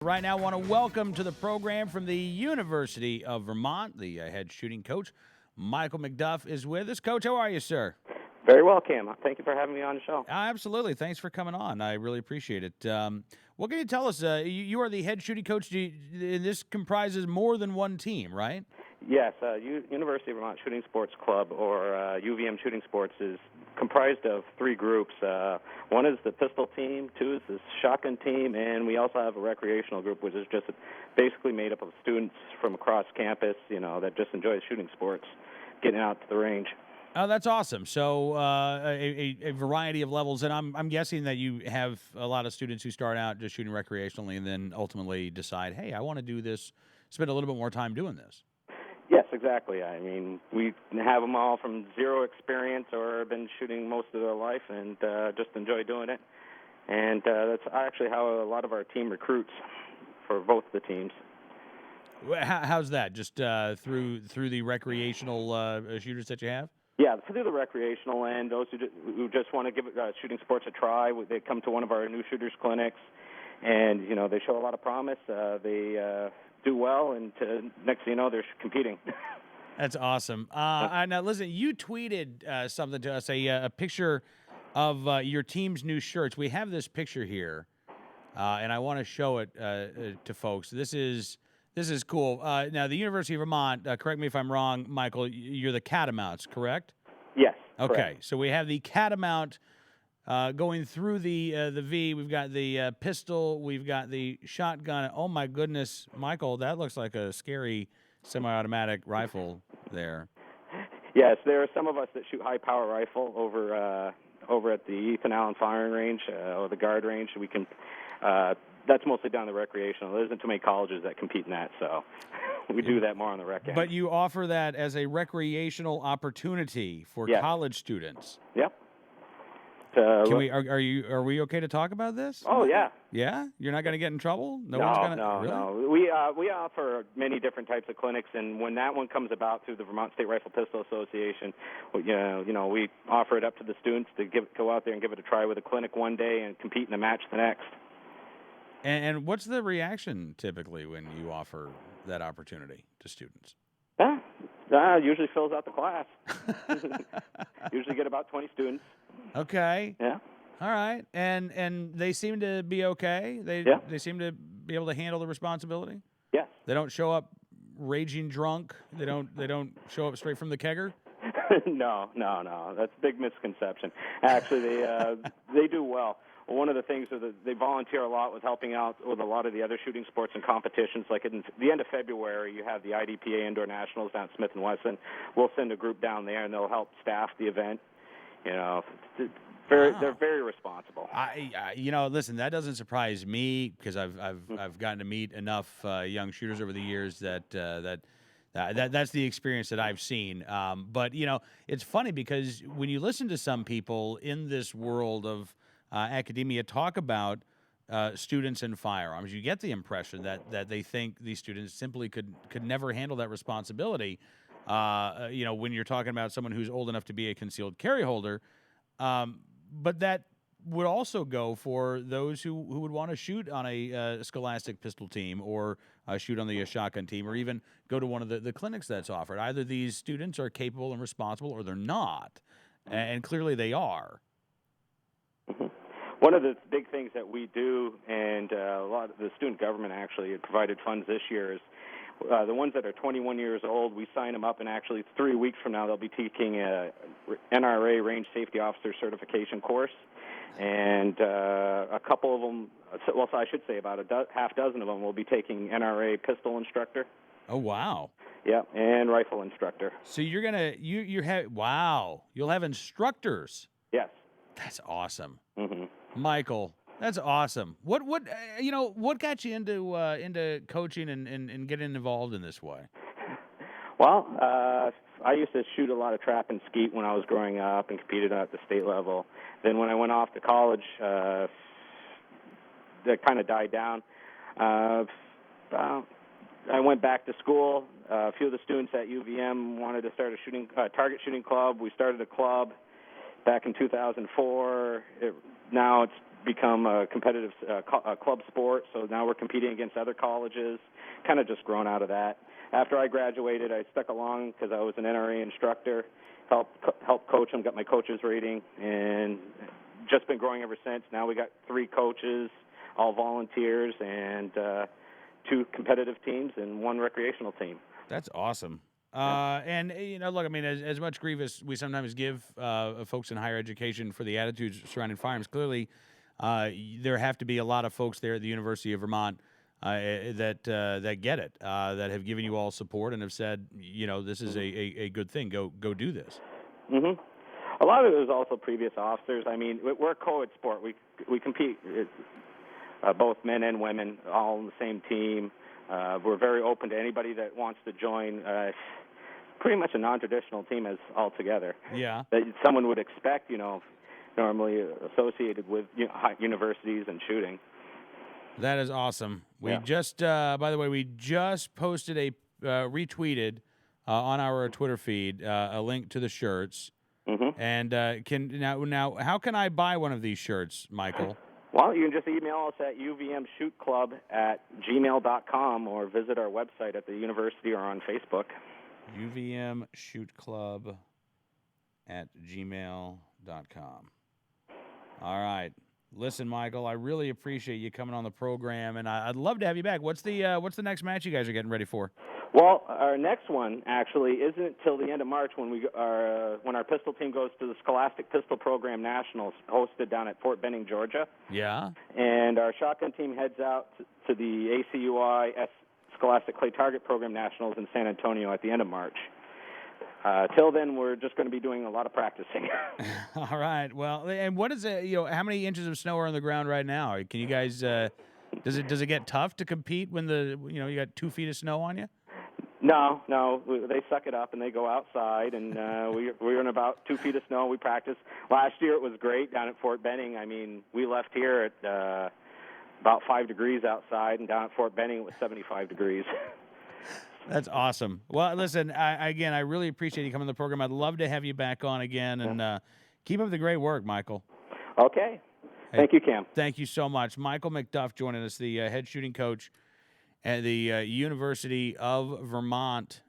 right now. I want to welcome to the program from the University of Vermont, the head shooting coach, Michael McDuff, is with us. Coach, how are you, sir? Very well, Cam. Thank you for having me on the show. Absolutely. Thanks for coming on. I really appreciate it. What can you tell us? You are the head shooting coach. This comprises more than one team, right? Yes, University of Vermont Shooting Sports Club, or UVM Shooting Sports, is comprised of three groups. One is the pistol team, two is the shotgun team, and we also have a recreational group, which is just basically made up of students from across campus, that just enjoy shooting sports, getting out to the range. Oh, that's awesome. So a variety of levels, and I'm guessing that you have a lot of students who start out just shooting recreationally and then ultimately decide, hey, I want to do this, spend a little bit more time doing this. Yes, exactly. I mean, we have them all from zero experience or been shooting most of their life and just enjoy doing it. And that's actually how a lot of our team recruits for both the teams. How's that? Just through the recreational shooters that you have? Yeah, through the recreational end, those who just want to give shooting sports a try, they come to one of our new shooters clinics, and they show a lot of promise. They do well, and next thing you know, they're competing. That's awesome. Now, listen, you tweeted something to us, a picture of your team's new shirts. We have this picture here, and I want to show it to folks. This is cool. Now, the University of Vermont, correct me if I'm wrong, Michael, you're the Catamounts, correct? Yes. Okay, correct. so we have the Catamount going through the V. We've got the pistol. We've got the shotgun. Oh, my goodness, Michael, that looks like a scary semi-automatic rifle there. Yes, there are some of us that shoot high-power rifle over at the Ethan Allen firing range or the guard range. We can. That's mostly down the recreational. There isn't too many colleges that compete in that, so we do that more on the rec end. But you offer that as a recreational opportunity for Yes. college students. Yep. Are we okay to talk about this? Oh yeah. Yeah? You're not going to get in trouble? No, one's gonna really? no. We offer many different types of clinics, and when that one comes about through the Vermont State Rifle Pistol Association, we offer it up to the students to go out there and give it a try with a clinic one day and compete in a match the next. And what's the reaction typically when you offer that opportunity to students? Usually fills out the class. Usually get about 20 students. Okay. Yeah. All right. And they seem to be okay? They seem to be able to handle the responsibility? Yes. They don't show up raging drunk? They don't show up straight from the kegger? No. That's a big misconception. Actually, they do well. One of the things is that they volunteer a lot with helping out with a lot of the other shooting sports and competitions. Like at the end of February, you have the IDPA Indoor Nationals down at Smith & Wesson. We'll send a group down there, and they'll help staff the event. They're very responsible. Listen, that doesn't surprise me because I've gotten to meet enough young shooters over the years that's the experience that I've seen. But it's funny because when you listen to some people in this world of academia talk about students and firearms, you get the impression that they think these students simply could never handle that responsibility. When you're talking about someone who's old enough to be a concealed carry holder, but that would also go for those who would want to shoot on a scholastic pistol team or shoot on the shotgun team or even go to one of the clinics that's offered. Either these students are capable and responsible or they're not, and clearly they are. Mm-hmm. One of the big things that we do, and a lot of the student government actually provided funds this year, is the ones that are 21 years old, we sign them up, and actually 3 weeks from now they'll be taking a NRA Range Safety Officer certification course. And a couple of them, well, so I should say about half dozen of them will be taking NRA pistol instructor. Oh, wow. Yeah, and rifle instructor. So you're going to, you'll have instructors. Yes. That's awesome. Mm-hmm. Michael, that's awesome. What got you into coaching and getting involved in this way? Well, I used to shoot a lot of trap and skeet when I was growing up and competed at the state level. Then when I went off to college, that kind of died down. I went back to school. A few of the students at UVM wanted to start a target shooting club. We started a club back in 2004. Now it's become a competitive club sport. So now we're competing against other colleges. Kind of just grown out of that. After I graduated, I stuck along because I was an NRA instructor. Helped coach them, got my coach's rating, and just been growing ever since. Now we got 3 coaches, all volunteers, and 2 competitive teams and 1 recreational team. That's awesome. And, look, I mean, as much grief as we sometimes give folks in higher education for the attitudes surrounding firearms, clearly there have to be a lot of folks there at the University of Vermont that get it, that have given you all support and have said, this is a good thing. Go do this. Mm-hmm. A lot of it is also previous officers. I mean, we're a co-ed sport. We compete, both men and women, all on the same team. We're very open to anybody that wants to join. Pretty much a non-traditional team as altogether. Yeah. That someone would expect, normally associated with universities and shooting. That is awesome. We just, by the way, we just posted retweeted on our Twitter feed a link to the shirts. Mm-hmm. And now, how can I buy one of these shirts, Michael? Well, you can just email us at uvmshootclub@gmail.com or visit our website at the university or on Facebook. uvmshootclub@gmail.com. All right. Listen, Michael, I really appreciate you coming on the program, and I'd love to have you back. What's the next match you guys are getting ready for? Well, our next one actually isn't till the end of March when our pistol team goes to the Scholastic Pistol Program Nationals hosted down at Fort Benning, Georgia. Yeah. And our shotgun team heads out to the ACUI Scholastic Clay Target Program Nationals in San Antonio at the end of March. Till then, we're just going to be doing a lot of practicing. All right. Well, and what is it? How many inches of snow are on the ground right now? Can you guys? Does it get tough to compete when you got 2 feet of snow on you? No, they suck it up and they go outside, and we're in about 2 feet of snow. We practice. Last year it was great down at Fort Benning. I mean, we left here at about 5 degrees outside, and down at Fort Benning it was 75 degrees. That's awesome. Well, listen, I really appreciate you coming to the program. I'd love to have you back on again, and keep up the great work, Michael. Okay. Thank you, Cam. Thank you so much. Michael McDuff joining us, the head shooting coach at the University of Vermont.